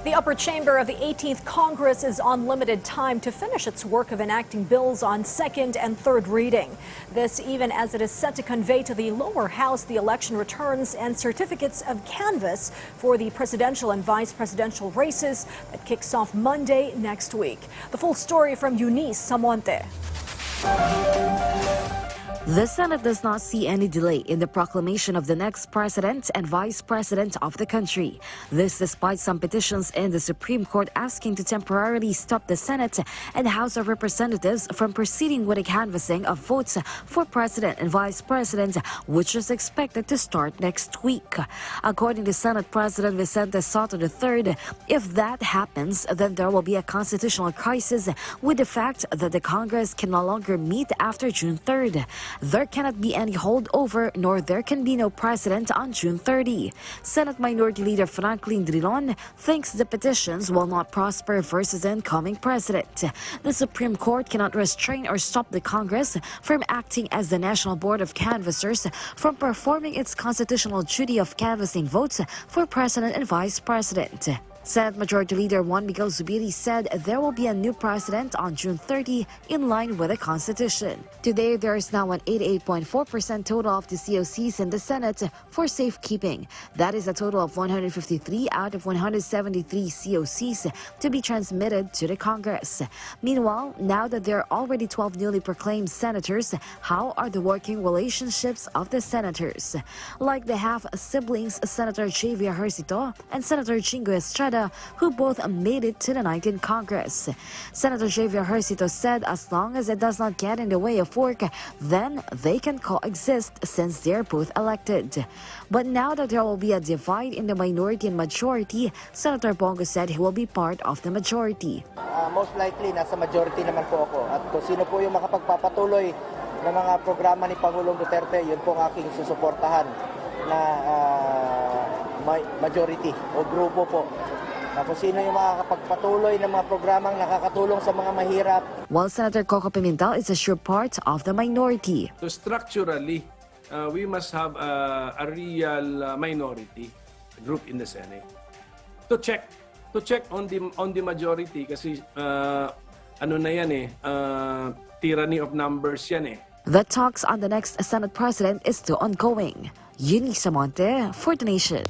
The upper chamber of the 18th Congress is on limited time to finish its work of enacting bills on second and third reading. This even as it is set to convey to the lower house the election returns and certificates of canvass for the presidential and vice presidential races that kicks off Monday next week. The full story from Eunice Samonte. The Senate does not see any delay in the proclamation of the next president and vice president of the country. This despite some petitions in the Supreme Court asking to temporarily stop the Senate and House of Representatives from proceeding with a canvassing of votes for president and vice president, which is expected to start next week. According to Senate President Vicente Soto III, if that happens, then there will be a constitutional crisis with the fact that the Congress can no longer meet after June 3rd. There cannot be any holdover, nor there can be no president on June 30. Senate Minority Leader Franklin Drilon thinks the petitions will not prosper versus the incoming president. The Supreme Court cannot restrain or stop the Congress from acting as the National Board of Canvassers from performing its constitutional duty of canvassing votes for president and vice president. Senate Majority Leader Juan Miguel Zubiri said there will be a new president on June 30 in line with the Constitution. Today, there is now an 88.4% total of the COCs in the Senate for safekeeping. That is a total of 153 out of 173 COCs to be transmitted to the Congress. Meanwhile, now that there are already 12 newly proclaimed senators, how are the working relationships of the senators? Like the half-siblings Senator Javier Hercito and Senator Chingo Estrada, who both made it to the 19th Congress. Senator Javier Hercito said as long as it does not get in the way of work, then they can coexist since they're both elected. But now that there will be a divide in the minority and majority, Senator Bongo said he will be part of the majority. Most likely, nasa majority naman po ako. At kung sino po yung makapagpapatuloy ng mga programa ni Pangulong Duterte, yun po ang aking susuportahan na majority o grupo po. Kung sino yung makakapagpatuloy ng mga programang nakakatulong sa mga mahirap. While Senator Coco Pimentel is a sure part of the minority. So structurally, we must have a real minority group in the Senate to check on the majority kasi ano na yan tyranny of numbers yan . The talks on the next Senate President is still ongoing. Eunice Samonte for The Nation.